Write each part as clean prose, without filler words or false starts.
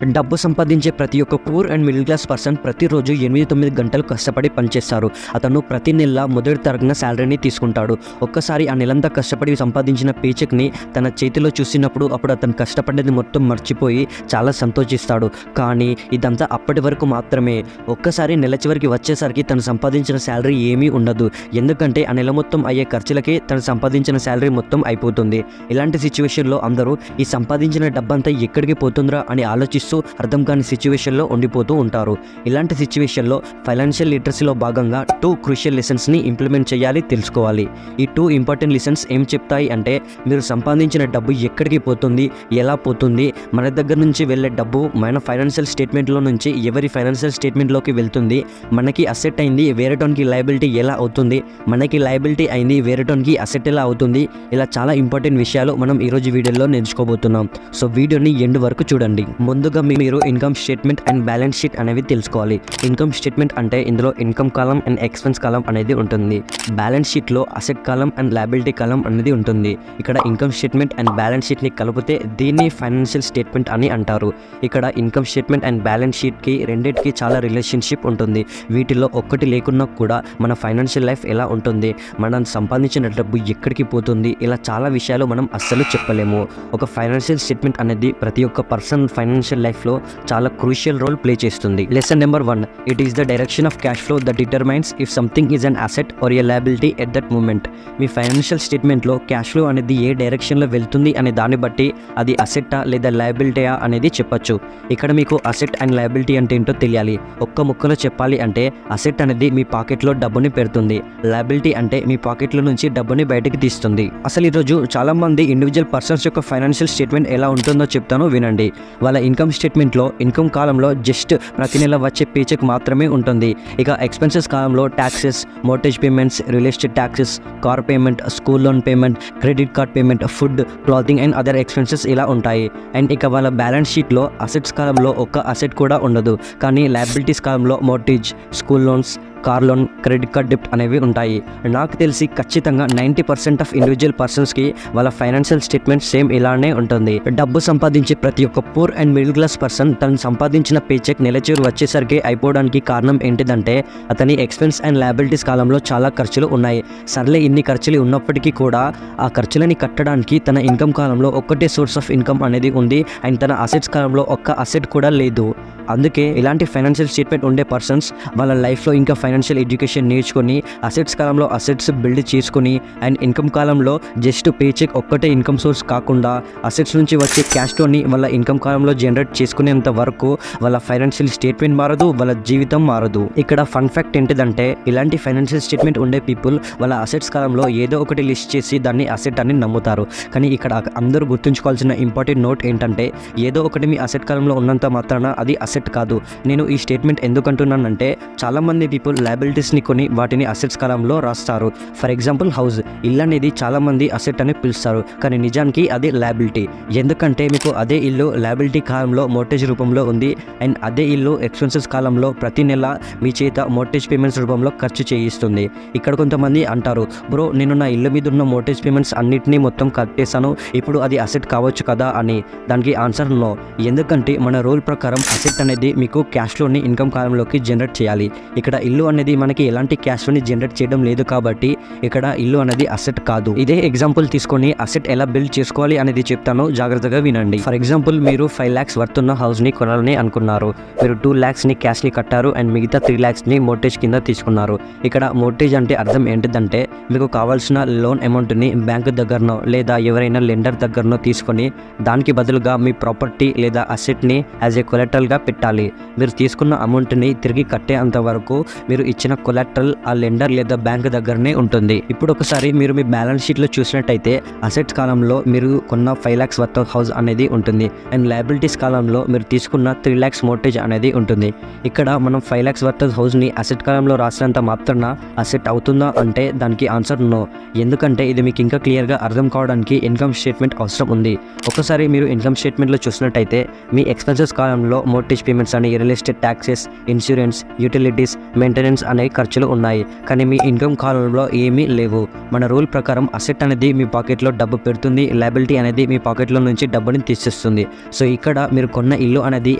డబ్బు సంపాదించే ప్రతి ఒక్క poor and middle class person ప్రతిరోజు 8-9 గంటలు కష్టపడి పనిచేస్తారు. అతను ప్రతి నెల మొదటి తరగన శాలరీని తీసుకుంటాడు. ఒక్కసారి ఆ నెలంతా కష్టపడి సంపాదించిన పేచెక్ని తన చేతిలో చూసినప్పుడు అప్పుడు అతను కష్టపడ్డది మొత్తం మర్చిపోయి చాలా సంతోషిస్తాడు. కానీ ఇదంతా అప్పటి వరకు మాత్రమే. ఒక్కసారి నెల చివరికి వచ్చేసరికి తను సంపాదించిన శాలరీ ఏమీ ఉండదు. ఎందుకంటే ఆ నెల మొత్తం అయ్యే ఖర్చులకే తను సంపాదించిన శాలరీ మొత్తం అయిపోతుంది. ఇలాంటి సిచ్యువేషన్లో అందరూ ఈ సంపాదించిన డబ్బంతా ఎక్కడికి పోతుందిరా అని ఆలోచిస్తూ అర్థం కాని సిచ్యువేషన్లో ఉండిపోతూ ఉంటారు. ఇలాంటి సిచ్యువేషన్లో ఫైనాన్షియల్ లిటరసీలో భాగంగా 2 క్రూషియల్ లెసన్స్ని ఇంప్లిమెంట్ చేయాలి, తెలుసుకోవాలి. ఈ 2 ఇంపార్టెంట్ లెసన్స్ ఏం చెప్తాయి అంటే, మీరు సంపాదించిన డబ్బు ఎక్కడికి పోతుంది, ఎలా పోతుంది, మన దగ్గర నుంచి వెళ్ళే డబ్బు మన ఫైనాన్షియల్ స్టేట్మెంట్లో నుంచి ఎవరి ఫైనాన్షియల్ స్టేట్మెంట్లోకి వెళ్తుంది, మనకి అసెట్ అయింది వేరేటోన్కి లయబిలిటీ ఎలా అవుతుంది, మనకి లయబిలిటీ అయింది వేరేటోన్కి అసెట్ ఎలా అవుతుంది. ఇలా చాలా ఇంపార్టెంట్ విషయాలు మనం ఈరోజు వీడియోలో నేర్చుకోబోతున్నాం. సో వీడియోని ఎండ్ వరకు చూడండి. ముందుగా మీరు income statement and balance sheet అనేవి తెలుసుకోవాలి. ఇన్కమ్ స్టేట్మెంట్ అంటే ఇందులో ఇన్కమ్ కాలం అండ్ ఎక్స్పెన్స్ కాలం అనేది ఉంటుంది. బ్యాలెన్స్ షీట్లో అసెట్ కాలం అండ్ లయబిలిటీ కాలం అనేది ఉంటుంది. ఇక్కడ ఇన్కమ్ స్టేట్మెంట్ అండ్ బ్యాలెన్స్ షీట్ని కలిపితే దీన్ని ఫైనాన్షియల్ స్టేట్మెంట్ అని అంటారు. ఇక్కడ ఇన్కమ్ స్టేట్మెంట్ అండ్ బ్యాలెన్స్ షీట్కి రెండింటికి చాలా రిలేషన్షిప్ ఉంటుంది. వీటిలో ఒక్కటి లేకున్నా కూడా మన ఫైనాన్షియల్ లైఫ్ ఎలా ఉంటుంది, మనం సంపాదించిన డబ్బు ఎక్కడికి పోతుంది, ఇలా చాలా విషయాలు మనం అస్సలు చెప్పలేము. ఒక ఫైనాన్షియల్ స్టేట్మెంట్ అనేది ప్రతి ఒక్క పర్సన్ ఫైనాన్షియల్ లైఫ్లో చాలా క్రూషియల్ రోల్ ప్లే చేస్తుంది. Lesson number 1, it is the direction of cash flow that determines if something is an asset or a liability at that moment. మీ ఫైనాన్షియల్ స్టేట్మెంట్లో క్యాష్ ఫ్లో అనేది ఏ డైరెక్షన్లో వెళ్తుంది అనే దాన్ని బట్టి అది అసెట్టా లేదా లయబిలిటీయా అనేది చెప్పొచ్చు. ఇక్కడ మీకు అసెట్ అండ్ లయబిలిటీ అంటే ఏంటో తెలియాలి. ఒక్క ముక్కలో చెప్పాలి అంటే అసెట్ అనేది మీ పాకెట్లో డబ్బుని పెడుతుంది, లయబిలిటీ అంటే మీ పాకెట్లో నుంచి డబ్బుని బయటకి తీస్తుంది. అసలు ఈరోజు చాలా మంది ఇండివిజువల్ పర్సన్స్ యొక్క ఫైనాన్షియల్ స్టేట్మెంట్ ఎలా ఉంటుందో చెప్తాను వినండి. వాళ్ళ ఇన్కమ్ స్టేట్మెంట్లో ఇన్కమ్ కాలంలో జస్ట్ ప్రతి నెల వచ్చే పేచెక్ మాత్రమే ఉంటుంది. ఇక ఎక్స్పెన్సెస్ కాలంలో taxes, mortgage payments, real estate taxes, car payment, school loan payment, credit card payment, food, clothing and other expenses ఇలా ఉంటాయి. అండ్ ఇక వాళ్ళ బ్యాలెన్స్ షీట్లో అసెట్స్ కాలంలో ఒక్క అసెట్ కూడా ఉండదు. కానీ లయబిలిటీస్ కాలంలో mortgage, school loans, car loan, credit card డెప్ట్ అనేవి ఉంటాయి. నాకు తెలిసి ఖచ్చితంగా 90% ఆఫ్ ఇండివిజువల్ పర్సన్స్కి వాళ్ళ ఫైనాన్షియల్ స్టేట్మెంట్ సేమ్ ఇలానే ఉంటుంది. డబ్బు సంపాదించే ప్రతి ఒక్క poor and middle class person తను సంపాదించిన పేచెక్ నెల చివరి వచ్చేసరికి అయిపోవడానికి కారణం ఏంటిదంటే అతని ఎక్స్పెన్స్ అండ్ లయబిలిటీస్ కాలంలో చాలా ఖర్చులు ఉన్నాయి. సర్లే ఇన్ని ఖర్చులు ఉన్నప్పటికీ కూడా ఆ ఖర్చులని కట్టడానికి తన ఇన్కమ్ కాలంలో ఒక్కటే సోర్స్ ఆఫ్ ఇన్కమ్ అనేది ఉంది. అండ్ తన అసెట్స్ కాలంలో ఒక్క అసెట్ కూడా లేదు. అందుకే ఇలాంటి ఫైనాన్షియల్ స్టేట్మెంట్ ఉండే పర్సన్స్ వాళ్ళ లైఫ్లో ఇంకా ఫైనాన్షియల్ ఎడ్యుకేషన్ నేర్చుకొని అసెట్స్ కాలంలో అసెట్స్ బిల్డ్ చేసుకొని అండ్ ఇన్కమ్ కాలంలో జస్ట్ పేచెక్ ఒక్కటే ఇన్కమ్ సోర్స్ కాకుండా అసెట్స్ నుంచి వచ్చే క్యాష్తోని వాళ్ళ ఇన్కమ్ కాలంలో జనరేట్ చేసుకునేంత వరకు వాళ్ళ ఫైనాన్షియల్ స్టేట్మెంట్ మారదు, వాళ్ళ జీవితం మారదు. ఇక్కడ ఫన్ ఫ్యాక్ట్ ఏంటిదంటే ఇలాంటి ఫైనాన్షియల్ స్టేట్మెంట్ ఉండే పీపుల్ వాళ్ళ అసెట్స్ కాలంలో ఏదో ఒకటి లిస్ట్ చేసి దాన్ని అసెట్ అని నమ్ముతారు. కానీ ఇక్కడ అందరూ గుర్తుంచుకోవాల్సిన ఇంపార్టెంట్ నోట్ ఏంటంటే ఏదో ఒకటి మీ అసెట్ కాలంలో ఉన్నంత మాత్రాన అది అసెట్ కాదు. నేను ఈ స్టేట్మెంట్ ఎందుకు అంటున్నానంటే చాలా మంది పీపుల్ లయబిలిటీస్ని కొని వాటిని అసెట్స్ కాలంలో రాస్తారు. ఫర్ ఎగ్జాంపుల్ హౌస్, ఇల్లు అనేది చాలా మంది అసెట్ అని పిలుస్తారు, కానీ నిజానికి అది లయబిలిటీ. ఎందుకంటే మీకు అదే ఇల్లు లయబిలిటీ కాలంలో మోర్టేజ్ రూపంలో ఉంది అండ్ అదే ఇల్లు ఎక్స్పెన్సెస్ కాలంలో ప్రతి నెల మీ చేత మోర్టేజ్ పేమెంట్స్ రూపంలో ఖర్చు చేయిస్తుంది. ఇక్కడ కొంతమంది అంటారు, బ్రో నేను నా ఇల్లు మీద ఉన్న మోర్టేజ్ పేమెంట్స్ అన్నిటినీ మొత్తం కట్టేశాను, ఇప్పుడు అది అసెట్ కావచ్చు కదా అని. దానికి ఆన్సర్ నో. ఎందుకంటే మన రూల్ ప్రకారం అసెట్ అనేది మీకు క్యాష్లోని ఇన్కమ్ కాలంలోకి జనరేట్ చేయాలి. ఇక్కడ ఇల్లు అనేది మనకి ఎలాంటి క్యాష్లోని జనరేట్ చేయడం లేదు కాబట్టి ఇక్కడ ఇల్లు అనేది అసెట్ కాదు. ఇదే ఎగ్జాంపుల్ తీసుకొని అసెట్ ఎలా బిల్డ్ చేసుకోవాలి అనేది చెప్తాను, జాగ్రత్తగా వినండి. ఫర్ ఎగ్జాంపుల్ మీరు 5 lakhs వర్త్ ఉన్న హౌస్ని కొనాలని అనుకున్నారు. మీరు 2 lakhsని క్యాష్ని కట్టారు అండ్ మిగతా 3 lakhsని మోర్టేజ్ కింద తీసుకున్నారు. ఇక్కడ మోర్టేజ్ అంటే అర్థం ఏంటిదంటే మీకు కావాల్సిన లోన్ అమౌంట్ని బ్యాంక్ దగ్గరనో లేదా ఎవరైనా లెండర్ దగ్గరనో తీసుకొని దానికి బదులుగా మీ ప్రాపర్టీ లేదా అసెట్ని యాజ్ ఏ కొలెటరల్గా పెట్టాలి. మీరు తీసుకున్న అమౌంట్ని తిరిగి కట్టేంత వరకు మీరు ఇచ్చిన కొలాటరల్ ఆ లెండర్ లేదా బ్యాంక్ దగ్గరనే ఉంటుంది. ఇప్పుడు ఒకసారి మీరు మీ బ్యాలెన్స్ షీట్లో చూసినట్టయితే అసెట్స్ కాలంలో మీరు కొన్న 5 lakhs వర్త్ ఆఫ్ హౌస్ అనేది ఉంటుంది అండ్ లయబిలిటీస్ కాలంలో మీరు తీసుకున్న 3 lakhs మోర్టేజ్ అనేది ఉంటుంది. ఇక్కడ మనం 5 lakhs వర్త్ ఆఫ్ హౌస్ని అసెట్ కాలంలో రాసినంత మాత్రాన అసెట్ అవుతుందా అంటే దానికి ఆన్సర్ నో. ఎందుకంటే ఇది మీకు ఇంకా క్లియర్గా అర్థం కావడానికి ఇన్కమ్ స్టేట్మెంట్ అవసరం ఉంది. ఒకసారి మీరు ఇన్కమ్ స్టేట్మెంట్లో చూసినట్టయితే మీ ఎక్స్పెన్సెస్ కాలంలో మోర్టేజ్ పేమెంట్స్ అని real estate taxes, insurance, utilities, maintenance maintenance అనే ఖర్చులు ఉన్నాయి, కానీ మీ ఇన్కమ్ కాలంలో ఏమీ లేవు. మన రూల్ ప్రకారం అసెట్ అనేది మీ పాకెట్లో డబ్బు పెడుతుంది, లయబిలిటీ అనేది మీ పాకెట్లో నుంచి డబ్బుని తీసేస్తుంది. సో ఇక్కడ మీరు కొన్న ఇల్లు అనేది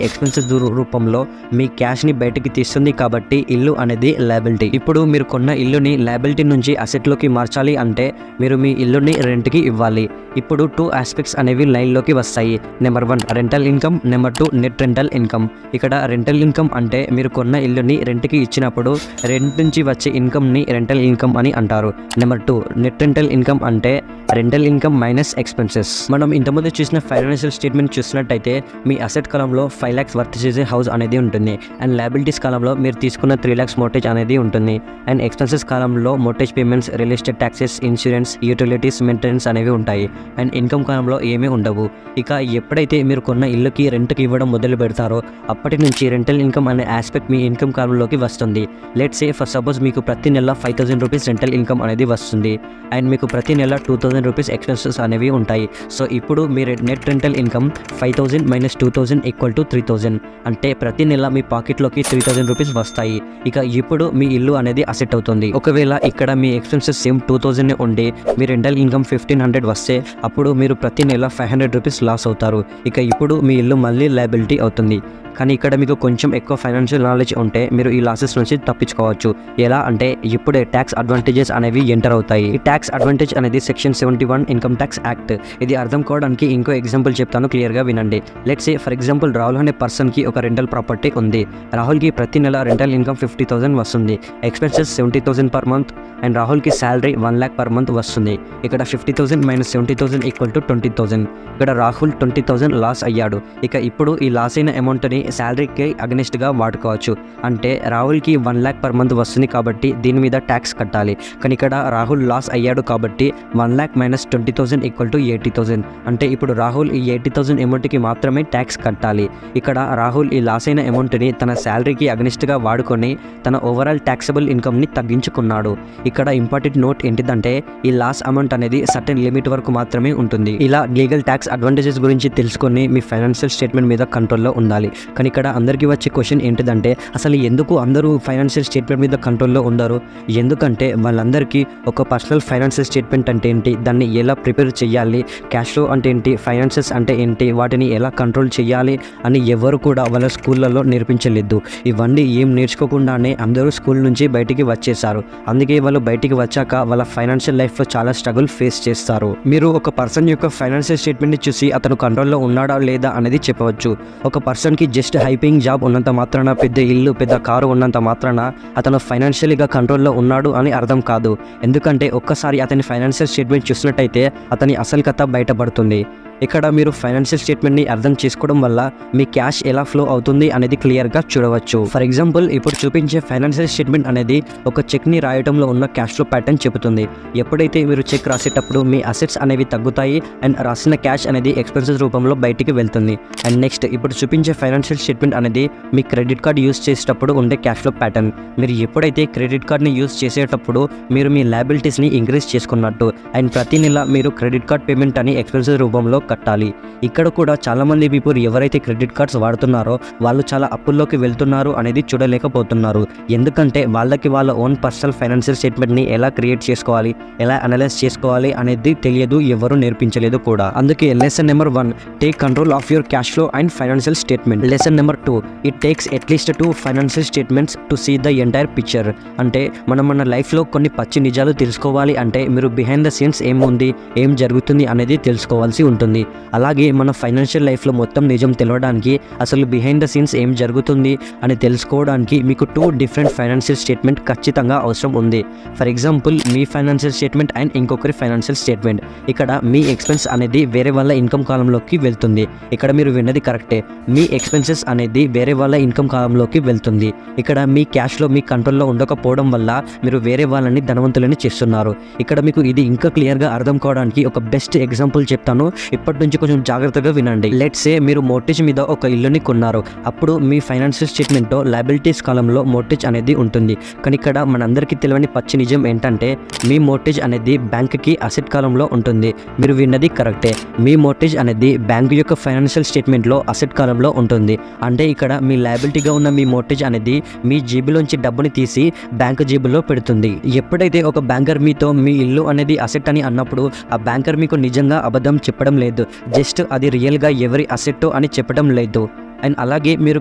ఎక్స్పెన్సెస్ రూపంలో మీ క్యాష్ని బయటకి తీస్తుంది, కాబట్టి ఇల్లు అనేది లయబిలిటీ. ఇప్పుడు మీరు కొన్న ఇల్లుని లయబిలిటీ నుంచి అసెట్లోకి మార్చాలి అంటే మీరు మీ ఇల్లుని రెంట్కి ఇవ్వాలి. ఇప్పుడు 2 ఆస్పెక్ట్స్ అనేవి లైన్లోకి వస్తాయి. Number 1 rental income, number 2 net rental income. ఇక్కడ రెంటల్ ఇన్కమ్ అంటే మీరు కొన్న ఇల్లుని రెంట్కి ఇచ్చినప్పుడు రెంట్ నుంచి వచ్చే ఇన్కమ్ని రెంటల్ ఇన్కమ్ అని అంటారు. నెంబర్ 2 నెట్ రెంటల్ ఇన్కమ్ అంటే రెంటల్ ఇన్కమ్ మైనస్ ఎక్స్పెన్సెస్. మనం ఇంతకుముందు చూసిన ఫైనాన్షియల్ స్టేట్మెంట్ చూసినట్టయితే మీ అసెట్ కాలంలో 5 lakhs వర్త్ చేసే హౌస్ అనేది ఉంటుంది, అండ్ లయబిలిటీస్ కాలంలో మీరు తీసుకున్న 3 lakhs మోర్టేజ్ అనేది ఉంటుంది, అండ్ ఎక్స్పెన్సెస్ కాలంలో mortgage payments, real estate taxes, insurance, utilities, maintenance అనేవి ఉంటాయి, అండ్ ఇన్కమ్ కాలంలో ఏమీ ఉండవు. ఇక ఎప్పుడైతే మీరు కొన్న ఇల్లుకి రెంట్కి ఇవ్వడం మొదలు పెడతారో అప్పటి నుంచి రెంటల్ ఇన్కమ్ అనే ఆస్పెక్ట్ మీ ఇన్కమ్ కాలంలోకి వస్తుంది. లెట్స్ సే ఫర్ సపోజ్ మీకు ప్రతి నెల 5,000 రూపీస్ రెంటల్ ఇన్కమ్ అనేది వస్తుంది, అండ్ మీకు ప్రతి నెల 2,000 రూపీస్ ఎక్స్పెన్సెస్ అనేవి ఉంటాయి. సో ఇప్పుడు మీ net rental income 5,000 minus 2,000 equal to 3,000, అంటే ప్రతి నెల మీ పాకెట్లోకి 3,000 రూపీస్ వస్తాయి. ఇక ఇప్పుడు మీ ఇల్లు అనేది అసెట్ అవుతుంది. ఒకవేళ ఇక్కడ మీ ఎక్స్పెన్సెస్ సేమ్ 2,000 ఉండి మీ రెంటల్ ఇన్కమ్ 1,500 వస్తే అప్పుడు మీరు ప్రతి నెల 500 రూపీస్ లాస్ అవుతారు. ఇక ఇప్పుడు మీ ఇల్లు మళ్ళీ లయబిలిటీ అవుతుంది. కానీ ఇక్కడ మీకు కొంచెం ఎక్కువ ఫైనాన్షియల్ నాలెడ్జ్ ఉంటే మీరు ఈ లాసెస్ నుంచి తప్పించుకోవచ్చు. ఎలా అంటే ఇప్పుడే ట్యాక్స్ అడ్వాంటేజెస్ అనేవి ఎంటర్ అవుతాయి. ఈ ట్యాక్స్ అడ్వాంటేజ్ అనేది సెక్షన్ 71 ఇన్కమ్ ట్యాక్స్ యాక్ట్. ఇది అర్థం కావడానికి ఇంకో ఎగ్జాంపుల్ చెప్తాను, క్లియర్గా వినండి. Let's say for example Rahul అనే పర్సన్కి ఒక రెంటల్ ప్రాపర్టీ ఉంది. రాహుల్కి ప్రతి నెల రెంటల్ ఇన్కమ్ 50,000 వస్తుంది, ఎక్స్పెన్సెస్ 70,000 పర్ మంత్, అండ్ రాహుల్కి శాలరీ 1 lakh పర్ మంత్ వస్తుంది. ఇక్కడ 50,000 మైనస్ 70,000 ఈక్వల్ టు 20,000. ఇక్కడ రాహుల్ 20,000 లాస్ అయ్యాడు. ఇక ఇప్పుడు ఈ లాస్ అయిన అమౌంట్ని శాలరీకి అగెనిస్ట్గా వాడుకోవచ్చు. అంటే రాహుల్కి 1 lakh పర్ మంత్ వస్తుంది కాబట్టి దీని మీద ట్యాక్స్ కట్టాలి. కానీ ఇక్కడ రాహుల్ లాస్ అయ్యాడు కాబట్టి 1 lakh మైనస్ 20,000 ఈక్వల్ టు 80,000. అంటే ఇప్పుడు రాహుల్ ఈ 80,000 అమౌంట్కి మాత్రమే ట్యాక్స్ కట్టాలి. ఇక్కడ రాహుల్ ఈ లాస్ అయిన అమౌంట్ని తన శాలరీకి అగెనిస్ట్గా వాడుకొని తన ఓవరాల్ ట్యాక్సబుల్ ఇన్కమ్ని తగ్గించుకున్నాడు. ఇక్కడ ఇంపార్టెంట్ నోట్ ఏంటిదంటే ఈ లాస్ అమౌంట్ అనేది సర్టెన్ లిమిట్ వరకు మాత్రమే ఉంటుంది. ఇలా లీగల్ ట్యాక్స్ అడ్వాంటేజెస్ గురించి తెలుసుకొని మీ ఫైనాన్షియల్ స్టేట్మెంట్ మీద కంట్రోల్లో ఉండాలి. కానీ ఇక్కడ అందరికీ వచ్చే క్వశ్చన్ ఏంటిదంటే అసలు ఎందుకు అందరూ ఫైనాన్షియల్ స్టేట్మెంట్ మీద కంట్రోల్లో ఉండరు? ఎందుకంటే వాళ్ళందరికీ ఒక పర్సనల్ ఫైనాన్షియల్ స్టేట్మెంట్ అంటే ఏంటి, దాన్ని ఎలా ప్రిపేర్ చేయాలి, క్యాష్ ఫ్లో అంటే ఏంటి, ఫైనాన్సెస్ అంటే ఏంటి, వాటిని ఎలా కంట్రోల్ చేయాలి అని ఎవరు కూడా వాళ్ళ స్కూళ్ళలో నేర్పించలేదు. ఇవన్నీ ఏం నేర్చుకోకుండానే అందరూ స్కూల్ నుంచి బయటికి వచ్చేసారు. అందుకే వాళ్ళు బయటికి వచ్చాక వాళ్ళ ఫైనాన్షియల్ లైఫ్లో చాలా స్ట్రగుల్ ఫేస్ చేస్తారు. మీరు ఒక పర్సన్ యొక్క ఫైనాన్షియల్ స్టేట్మెంట్ని చూసి అతను కంట్రోల్లో ఉన్నాడా లేదా అనేది చెప్పవచ్చు. ఒక పర్సన్కి జస్ట్ హై పేయింగ్ జాబ్ ఉన్నంత మాత్రాన, పెద్ద ఇల్లు, పెద్ద కారు ఉన్నంత మాత్రాన అతను ఫైనాన్షియల్గా కంట్రోల్లో ఉన్నాడు అని అర్థం కాదు. ఎందుకంటే ఒక్కసారి అతని ఫైనాన్షియల్ స్టేట్మెంట్ చూసినట్టయితే అతని అసలు కథ బయటపడుతుంది. ఇక్కడ మీరు ఫైనాన్షియల్ స్టేట్మెంట్ని అర్థం చేసుకోవడం వల్ల మీ క్యాష్ ఎలా ఫ్లో అవుతుంది అనేది క్లియర్గా చూడవచ్చు. ఫర్ ఎగ్జాంపుల్ ఇప్పుడు చూపించే ఫైనాన్షియల్ స్టేట్మెంట్ అనేది ఒక చెక్ని రాయడంలో ఉన్న క్యాష్ ఫ్లో ప్యాటర్న్ చెబుతుంది. ఎప్పుడైతే మీరు చెక్ రాసేటప్పుడు మీ అసెట్స్ అనేవి తగ్గుతాయి అండ్ రాసిన క్యాష్ అనేది ఎక్స్పెన్సెస్ రూపంలో బయటికి వెళ్తుంది. అండ్ నెక్స్ట్ ఇప్పుడు చూపించే ఫైనాన్షియల్ స్టేట్మెంట్ అనేది మీ క్రెడిట్ కార్డ్ యూస్ చేసేటప్పుడు ఉండే క్యాష్ ఫ్లో ప్యాటర్న్. మీరు ఎప్పుడైతే క్రెడిట్ కార్డ్ని యూస్ చేసేటప్పుడు మీరు మీ లయబిలిటీస్ని ఇంక్రీజ్ చేసుకున్నట్టు, అండ్ ప్రతి నెల మీరు క్రెడిట్ కార్డ్ పేమెంట్ అని ఎక్స్పెన్సెస్ రూపంలో కట్టాలి. ఇక్కడ కూడా చాలా మంది పీపుల్ ఎవరైతే క్రెడిట్ కార్డ్స్ వాడుతున్నారో వాళ్ళు చాలా అప్పుల్లోకి వెళ్తున్నారు అనేది చూడలేకపోతున్నారు. ఎందుకంటే వాళ్ళకి వాళ్ళ ఓన్ పర్సనల్ ఫైనాన్షియల్ స్టేట్మెంట్ని ఎలా క్రియేట్ చేసుకోవాలి, ఎలా అనలైజ్ చేసుకోవాలి అనేది తెలియదు, ఎవరు నేర్పించలేదు కూడా. అందుకే lesson number 1 take control of your cash flow and financial statement. Lesson number 2 it takes at least 2 financial statements to see the entire picture. అంటే మనం మన లైఫ్లో కొన్ని పచ్చి నిజాలు తెలుసుకోవాలి అంటే మీరు బిహైండ్ ద సీన్స్ ఏముంది, ఏం జరుగుతుంది అనేది తెలుసుకోవాల్సి ఉంటుంది. అలాగే మన ఫైనాన్షియల్ లైఫ్లో మొత్తం నిజం తెలవడానికి, అసలు బిహైండ్ ద సీన్స్ ఏం జరుగుతుంది అని తెలుసుకోవడానికి మీకు 2 డిఫరెంట్ ఫైనాన్షియల్ స్టేట్మెంట్ ఖచ్చితంగా అవసరం ఉంది. For example me financial statement and ఇంకొకరి ఫైనాన్షియల్ స్టేట్మెంట్. ఇక్కడ మీ ఎక్స్పెన్స్ అనేది వేరే వాళ్ళ ఇన్కమ్ కాలంలోకి వెళ్తుంది. ఇక్కడ మీరు విన్నది కరెక్టే, మీ ఎక్స్పెన్సెస్ అనేది వేరే వాళ్ళ ఇన్కమ్ కాలంలోకి వెళ్తుంది. ఇక్కడ మీ క్యాష్లో మీ కంట్రోల్లో ఉండకపోవడం వల్ల మీరు వేరే వాళ్ళని ధనవంతులని చేస్తున్నారు. ఇక్కడ మీకు ఇది ఇంకా క్లియర్గా అర్థం కావడానికి ఒక బెస్ట్ ఎగ్జాంపుల్ చెప్తాను. ఇప్పటి నుంచి కొంచెం జాగ్రత్తగా వినండి. లెట్స్ సే మీరు మోర్టేజ్ మీద ఒక ఇల్లుని కొన్నారు. అప్పుడు మీ ఫైనాన్షియల్ స్టేట్మెంట్ లో లయబిలిటీస్ కాలంలో మోర్టేజ్ అనేది ఉంటుంది. కానీ ఇక్కడ మనందరికీ తెలియని పచ్చి నిజం ఏంటంటే మీ మోర్టేజ్ అనేది బ్యాంక్ కి అసెట్ కాలంలో ఉంటుంది. మీరు విన్నది కరెక్టే. మీ మోర్టేజ్ అనేది బ్యాంక్ యొక్క ఫైనాన్షియల్ స్టేట్మెంట్ లో అసెట్ కాలంలో ఉంటుంది. అంటే ఇక్కడ మీ లయబిలిటీగా ఉన్న మీ మోర్టేజ్ అనేది మీ జేబులోంచి డబ్బుని తీసి బ్యాంక్ జేబులో పెడుతుంది. ఎప్పుడైతే ఒక బ్యాంకర్ మీతో మీ ఇల్లు అనేది అసెట్ అని అన్నప్పుడు ఆ బ్యాంకర్ మీకు నిజంగా అబద్ధం చెప్పడం లేదు. జస్ట్ అది రియల్గా ఎవరి అసెట్ అని చెప్పడం లేదు. అండ్ అలాగే మీరు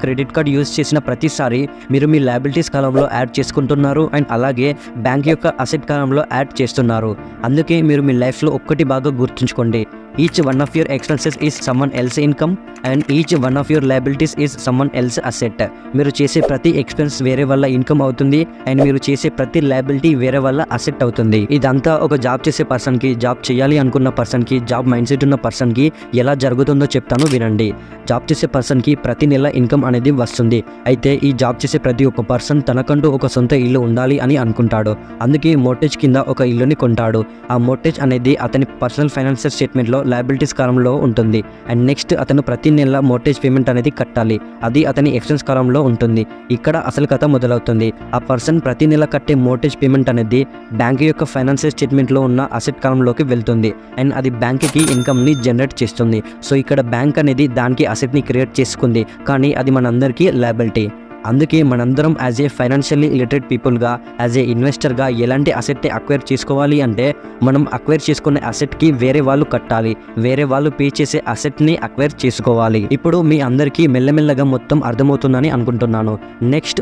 క్రెడిట్ కార్డ్ యూజ్ చేసిన ప్రతిసారి మీరు మీ లయబిలిటీస్ కాలంలో యాడ్ చేసుకుంటున్నారు. అండ్ అలాగే బ్యాంక్ యొక్క అసెట్ కాలంలో యాడ్ చేస్తున్నారు. అందుకే మీరు మీ లైఫ్లో ఒక్కటి బాగా గుర్తుంచుకోండి. Each one of your expenses is someone else income and each one of your liabilities is someone else asset. మీరు చేసే ప్రతి ఎక్స్పెన్స్ వేరే వల్ల ఇన్కమ్ అవుతుంది అండ్ మీరు చేసే ప్రతి లయబిలిటీ వేరే వల్ల అసెట్ అవుతుంది. ఇదంతా ఒక జాబ్ చేసే పర్సన్కి, జాబ్ చేయాలి అనుకున్న పర్సన్కి, జాబ్ మైండ్ సెట్ ఉన్న పర్సన్కి ఎలా జరుగుతుందో చెప్తాను వినండి. జాబ్ చేసే పర్సన్కి ప్రతి నెల ఇన్కమ్ అనేది వస్తుంది. అయితే ఈ జాబ్ చేసే ప్రతి ఒక్క పర్సన్ తనకంటూ ఒక సొంత ఇల్లు ఉండాలి అని అనుకుంటాడు. అందుకే మోర్టేజ్ కింద ఒక ఇల్లుని కొంటాడు. ఆ మోర్టేజ్ అనేది అతని పర్సనల్ ఫైనాన్షియల్ స్టేట్మెంట్లో లయబిలిటీస్ కాలంలో ఉంటుంది. అండ్ నెక్స్ట్ అతను ప్రతి నెల మోర్టేజ్ పేమెంట్ అనేది కట్టాలి. అది అతని ఎక్స్పెన్స్ కాలంలో ఉంటుంది. ఇక్కడ అసలు కథ మొదలవుతుంది. ఆ పర్సన్ ప్రతి నెల కట్టే మోర్టేజ్ పేమెంట్ అనేది బ్యాంక్ యొక్క ఫైనాన్షియల్ స్టేట్మెంట్లో ఉన్న అసెట్ కాలంలోకి వెళ్తుంది. అండ్ అది బ్యాంక్కి ఇన్కమ్ని జనరేట్ చేస్తుంది. సో ఇక్కడ బ్యాంక్ అనేది దానికి అసెట్ని క్రియేట్ చేసుకుంది, కానీ అది మనందరికీ లయబిలిటీ. అందుకే మనందరం యాజ్ ఏ ఫైనాన్షియల్లీ లిటరేట్ పీపుల్గా, యాజ్ ఏ ఇన్వెస్టర్గా ఎలాంటి అసెట్ని అక్వైర్ చేసుకోవాలి అంటే మనం అక్వైర్ చేసుకునే అసెట్కి వేరే వాళ్ళు కట్టాలి, వేరే వాళ్ళు పే చేసే అసెట్ని అక్వైర్ చేసుకోవాలి. ఇప్పుడు మీ అందరికీ మెల్లమెల్లగా మొత్తం అర్థమవుతుందని అనుకుంటున్నాను. నెక్స్ట్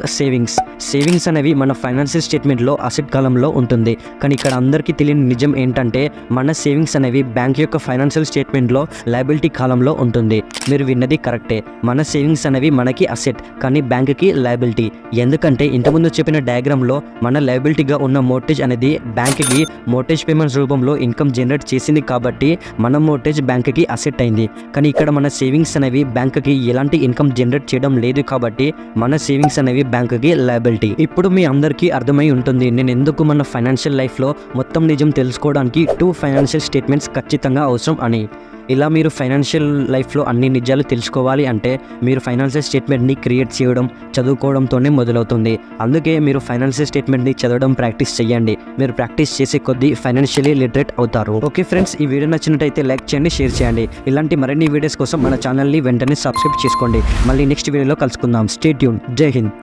సేవింగ్స్ అనేవి మన ఫైనాన్షియల్ స్టేట్మెంట్లో అసెట్ కాలంలో ఉంటుంది. కానీ ఇక్కడ అందరికీ తెలియని నిజం ఏంటంటే మన సేవింగ్స్ అనేవి బ్యాంక్ యొక్క ఫైనాన్షియల్ స్టేట్మెంట్లో లయబిలిటీ కాలంలో ఉంటుంది. మీరు విన్నది కరెక్టే. మన సేవింగ్స్ అనేవి మనకి అసెట్, కానీ బ్యాంక్కి లయబిలిటీ. ఎందుకంటే ఇంతకుముందు చెప్పిన డయాగ్రామ్లో మన లయబిలిటీగా ఉన్న మోర్టేజ్ అనేది బ్యాంక్కి మోర్టేజ్ పేమెంట్స్ రూపంలో ఇన్కమ్ జనరేట్ చేసింది కాబట్టి మన మోర్టేజ్ బ్యాంక్కి అసెట్ అయింది. కానీ ఇక్కడ మన సేవింగ్స్ అనేవి బ్యాంక్కి ఎలాంటి ఇన్కమ్ జనరేట్ చేయడం లేదు కాబట్టి మన సేవింగ్స్ అనేవి బ్యాంక్కి లయబిలిటీ. ఇప్పుడు మీ అందరికీ అర్థమై ఉంటుంది నేను ఎందుకు మన ఫైనాన్షియల్ లైఫ్లో మొత్తం నిజం తెలుసుకోవడానికి 2 ఫైనాన్షియల్ స్టేట్మెంట్స్ ఖచ్చితంగా అవసరం అని. ఇలా మీరు ఫైనాన్షియల్ లైఫ్లో అన్ని నిజాలు తెలుసుకోవాలి అంటే మీరు ఫైనాన్షియల్ స్టేట్మెంట్ని క్రియేట్ చేయడం, చదువుకోవడంతోనే మొదలవుతుంది. అందుకే మీరు ఫైనాన్షియల్ స్టేట్మెంట్ని చదవడం ప్రాక్టీస్ చేయండి. మీరు ప్రాక్టీస్ చేసే కొద్దీ ఫైనాన్షియల్లీ లిటరేట్ అవుతారు. ఓకే ఫ్రెండ్స్, ఈ వీడియో నచ్చినట్టయితే లైక్ చేయండి, షేర్ చేయండి. ఇలాంటి మరిన్ని వీడియోస్ కోసం మన ఛానల్ని వెంటనే సబ్స్క్రైబ్ చేసుకోండి. మళ్ళీ నెక్స్ట్ వీడియోలో కలుసుకుందాం. Stay tune. జై హింద్.